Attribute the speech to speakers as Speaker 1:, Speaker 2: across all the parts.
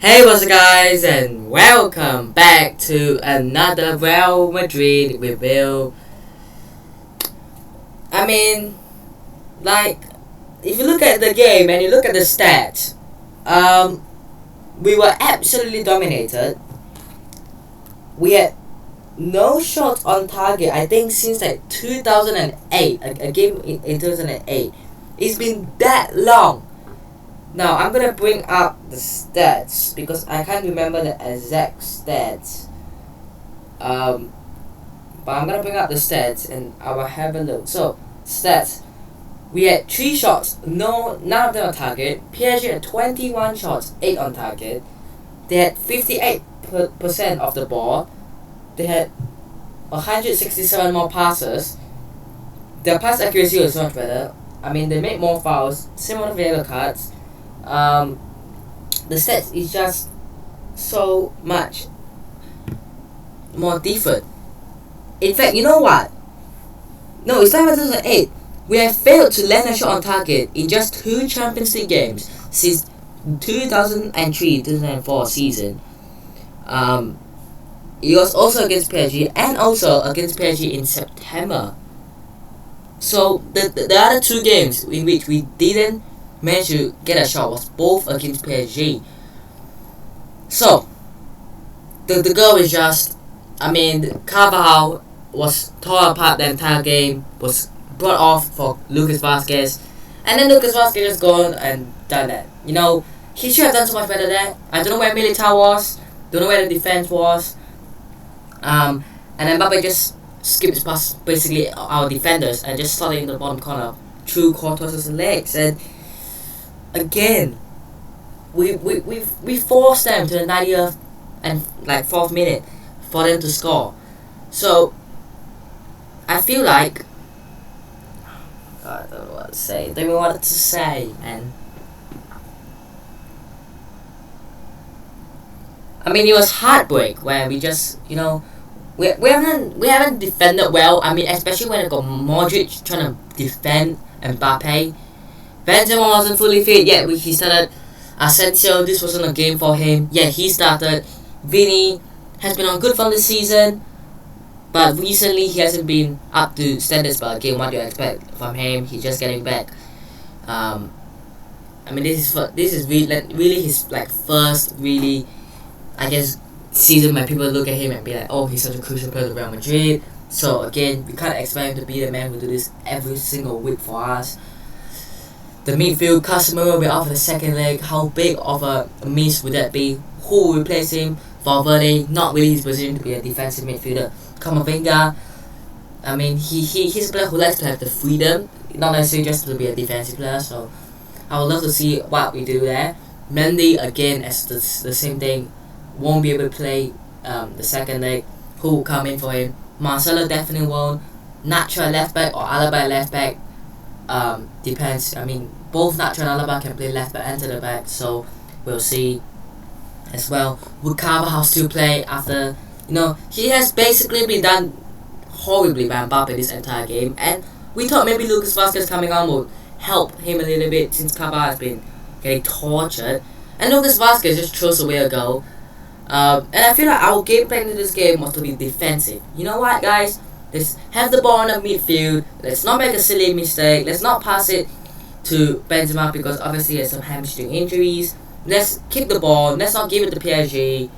Speaker 1: Hey, what's up, guys, and welcome back to another Real Madrid review. I mean, like, if you look at the game and you look at the stats, we were absolutely dominated. We had no shots on target, I think, since like 2008, a game in 2008. It's been that long. Now I'm gonna bring up the stats because I can't remember the exact stats. But I'm gonna bring up the stats and I will have a look. So stats, we had 3 shots, none of them on target. PSG had 21 shots, 8 on target. They had 58% of the ball. They had 167 more passes. Their pass accuracy was much better. I mean, they made more fouls, similar to yellow cards. The stats is just so much more different. In fact, you know what? No, it's not even 2008. We have failed to land a shot on target in just 2 Champions League games since 2003-2004 season. It was also against PSG and also against PSG in September. So the other 2 games in which we didn't managed to get a shot was both against PSG. So the goal is just, I mean, Carvajal was torn apart the entire game, was brought off for Lucas Vazquez, and then Lucas Vazquez just gone and done that. You know, he should have done so much better there. I don't know where Militao was, don't know where the defense was, and then Mbappe just skipped past basically our defenders and just slotted in the bottom corner through Courtois' legs. And again, we forced them to the 90th and like 4th minute for them to score. So I feel like I don't know what to say. They wanted to say, and I mean, it was heartbreak where we just, we haven't defended well. I mean, especially when I got Modric trying to defend Mbappe. Benzema wasn't fully fit yet. He started. Asensio, this wasn't a game for him. Yeah, he started. Vini has been on good form this season, but recently he hasn't been up to standards. But again, what do you expect from him? He's just getting back. I mean, this is really his like first really, I guess, season when people look at him and be like, oh, he's such a crucial player to Real Madrid. So again, we can't expect him to be the man who do this every single week for us. The midfield, Casemiro will be out for the second leg. How big of a miss would that be? Who will replace him? Valverde, not really his position to be a defensive midfielder. Camavinga, I mean, he's a player who likes to have the freedom, not necessarily just to be a defensive player. So I would love to see what we do there. Mendy, again, as the same thing, won't be able to play the second leg. Who will come in for him? Marcelo definitely won't. Nacho at left back or Alaba at left back. Depends. I mean, both Nacho and Alaba can play left back and center back, so we'll see as well. Would Carvajal still play after, he has basically been done horribly by Mbappe this entire game, and we thought maybe Lucas Vazquez coming on would help him a little bit since Carvajal has been getting tortured, and Lucas Vazquez just throws away a goal. And I feel like our game plan in this game was to be defensive. You know what, guys? Let's have the ball in the midfield. Let's not make a silly mistake. Let's not pass it to Benzema because obviously he has some hamstring injuries. Let's keep the ball. Let's not give it to PSG.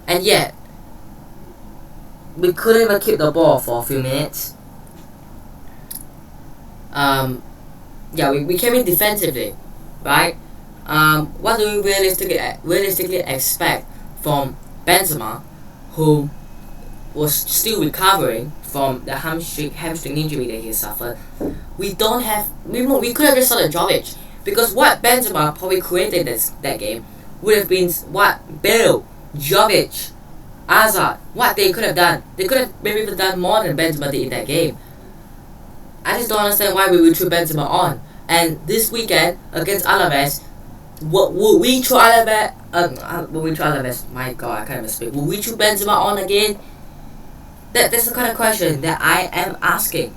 Speaker 1: And yet, we couldn't even keep the ball for a few minutes. We came in defensively, right? What do we realistically expect from Benzema, who was still recovering from the hamstring injury that he suffered? We could have just started Jovic, because what Benzema probably created that game would have been what Bale, Jovic, Hazard, what they could have done. They could have maybe even done more than Benzema did in that game. I just don't understand why we would throw Benzema on. And this weekend against Alaves, would we throw Alaves? My God, I can't even speak. Will we throw Benzema on again? That's the kind of question that I am asking.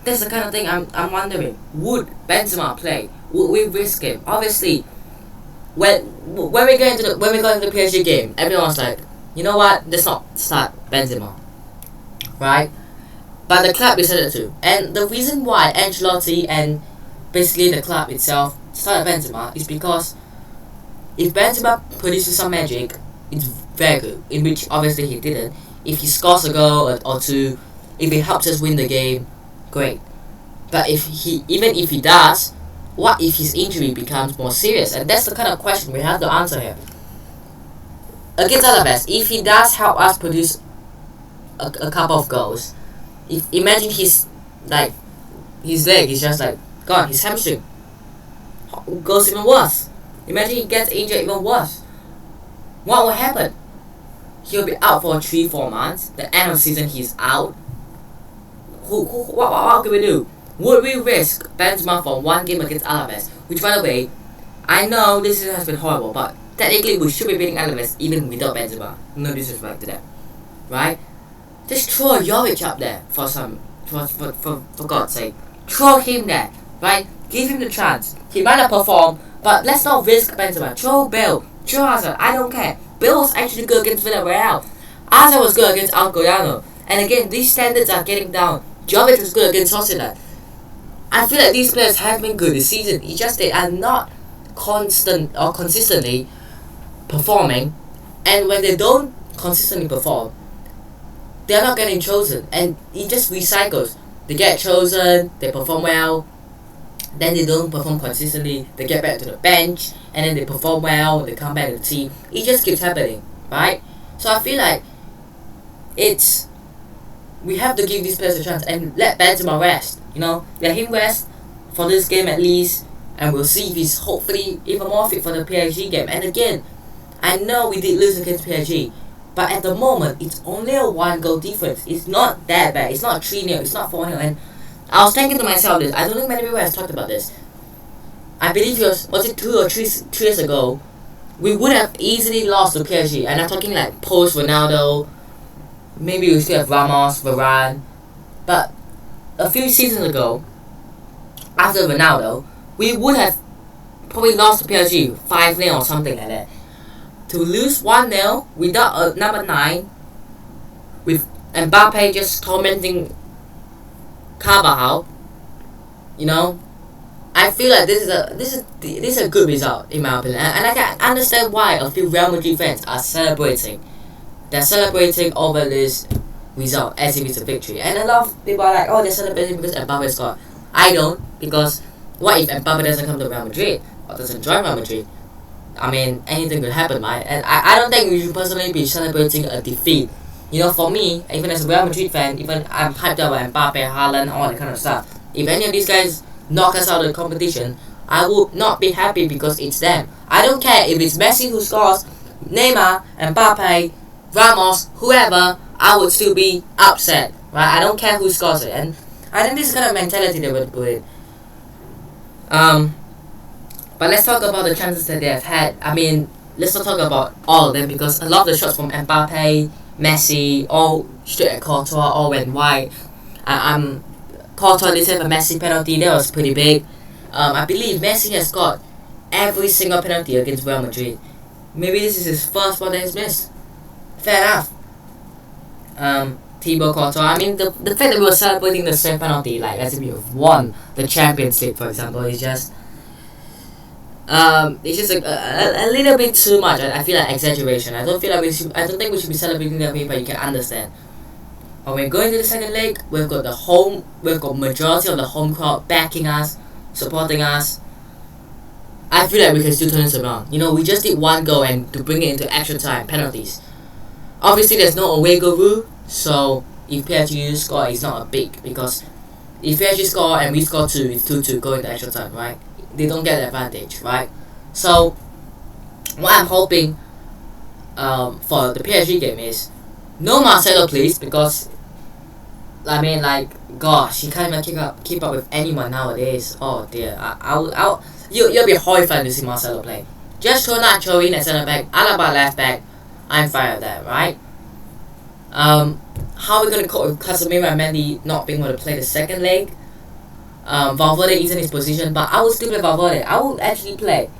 Speaker 1: That's the kind of thing I'm wondering. Would Benzema play? Would we risk him? Obviously, when we got into the PSG game, everyone was like, you know what? Let's not start Benzema, right? But the club decided to, and the reason why Ancelotti and basically the club itself started Benzema is because if Benzema produces some magic, it's very good. In which obviously he didn't. If he scores a goal or two, if he helps us win the game, great. But even if he does, what if his injury becomes more serious? And that's the kind of question we have to answer here. Against Alaves, if he does help us produce a couple of goals, imagine his leg is just like gone, his hamstring goes even worse. Imagine he gets injured even worse. What will happen? He'll be out for 3-4 months. The end of the season he's out. What can we do? Would we risk Benzema for one game against Alaves? Which, by the way, I know this season has been horrible, but technically we should be beating Alaves even without Benzema. No disrespect to them, right? Just throw Jovic up there for God's sake. Throw him there, right? Give him the chance. He might not perform, but let's not risk Benzema. Throw Bale, throw Hazard. I don't care. Bale was actually good against Villarreal. Hazard was good against Alcoyano. And again, these standards are getting down. Jovic was good against Sociedad. I feel like these players have been good this season. It's just they are not consistently performing, and when they don't consistently perform, they are not getting chosen, and it just recycles. They get chosen, they perform well, then they don't perform consistently, they get back to the bench, and then they perform well, they come back to the team. It just keeps happening, right? So I feel like we have to give these players a chance and let Benzema rest. Let him rest for this game at least, and we'll see if he's hopefully even more fit for the PSG game. And again, I know we did lose against PSG, but at the moment it's only a 1-goal difference. It's not that bad. It's not 3-0. It's not 4-0. And I was thinking to myself this. I don't think many people have talked about this. I believe was it 2 or 3 years ago, we would have easily lost to PSG. And I'm talking like post Ronaldo. Maybe we still have Ramos, Varane, but a few seasons ago, after Ronaldo, we would have probably lost to PSG 5-0 or something like that. To lose 1-0 without a number 9, with Mbappe just tormenting Carvajal, I feel like this is a good result in my opinion, and I can understand why a few Real Madrid fans are celebrating. They're celebrating over this result as if it's a victory. And a lot of people are like, oh, they're celebrating because Mbappe scored. I don't, because what if Mbappe doesn't come to Real Madrid or doesn't join Real Madrid? I mean, anything could happen, right? And I don't think we should personally be celebrating a defeat. For me, even as a Real Madrid fan, even I'm hyped up by Mbappe, Haaland, all that kind of stuff. If any of these guys knock us out of the competition, I would not be happy because it's them. I don't care if it's Messi who scores, Neymar, Mbappe, Ramos, whoever, I would still be upset, right? I don't care who scores it, and I think this is kind of mentality they would put in. But let's talk about the chances that they have had. I mean, let's not talk about all of them because a lot of the shots from Mbappe, Messi, all straight at Courtois, all went wide. Courtois did have a Messi penalty, that was pretty big. I believe Messi has got every single penalty against Real Madrid. Maybe this is his first one that he's missed. Fair enough. Thibaut Courtois. I mean, the fact that we were celebrating the same penalty, like as if we have won the Champions League, for example, is just a little bit too much. I feel like exaggeration. I don't think we should be celebrating that way, but you can understand. When we're going to the second leg, we've got majority of the home crowd backing us, supporting us. I feel like we can still turn this around. We just did 1 goal and to bring it into extra time, penalties. Obviously, there's no away goal rule, so if PSG score, it's not a big, because if PSG score and we score 2, it's 2-2 going to extra time, right? They don't get the advantage, right? So, what I'm hoping for the PSG game is no Marcelo, please, because I mean, like, gosh, he can't even keep up with anyone nowadays. Oh dear, you'll be horrified to see Marcelo play. Just throw Nacho in at centre back, Alaba left back. I'm fine with that, right? How are we gonna cope with Casemiro and Mendy not being able to play the second leg? Valverde isn't in his position, but I will still play Valverde. I will actually play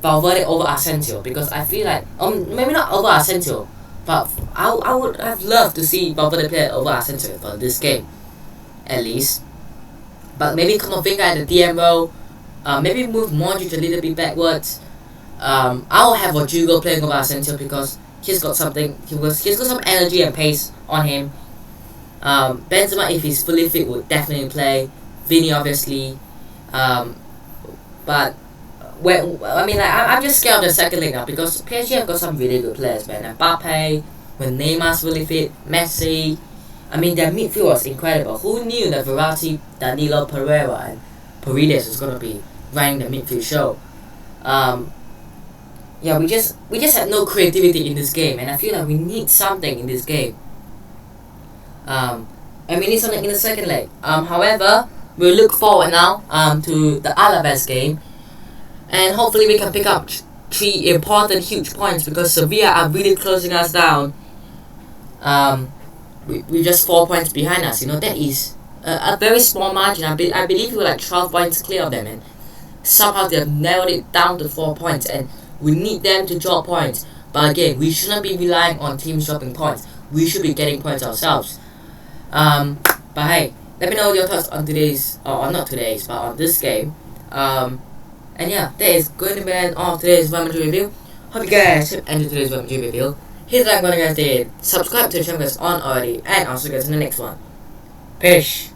Speaker 1: Valverde over Asensio, because I feel like maybe not over Asensio, but I would have loved to see Valverde play over Asensio for this game, at least. But maybe Camavinga at the DM role, maybe move Modric a little bit backwards. I'll have Rodrigo playing over Asensio because he's got something. He's got some energy and pace on him. Benzema, if he's fully fit, would definitely play. Vini, obviously. But I'm just scared of the second leg now because PSG have got some really good players, man. Mbappe, when Neymar's really fit, Messi. I mean, their midfield was incredible. Who knew that Verratti, Danilo, Pereira, and Paredes was gonna be running the midfield show? We just had no creativity in this game, and I feel like we need something in this game. And we need something in the second leg. However, we'll look forward now to the Alaves game, and hopefully we can pick up 3 important, huge points because Sevilla are really closing us down. We just 4 points behind us. That is a very small margin. I believe we were like 12 points clear of them, and somehow they've narrowed it down to 4 points, and we need them to drop points. But again, we shouldn't be relying on teams dropping points. We should be getting points ourselves. But hey, let me know your thoughts on today's, or not today's, but on this game. And yeah, that is going to be the end of today's Real Madrid review. Hope you guys have enjoyed today's Real Madrid review. Hit the like button, guys, did. Subscribe to the channel, guys, on already, and I'll see you guys in the next one. Peace.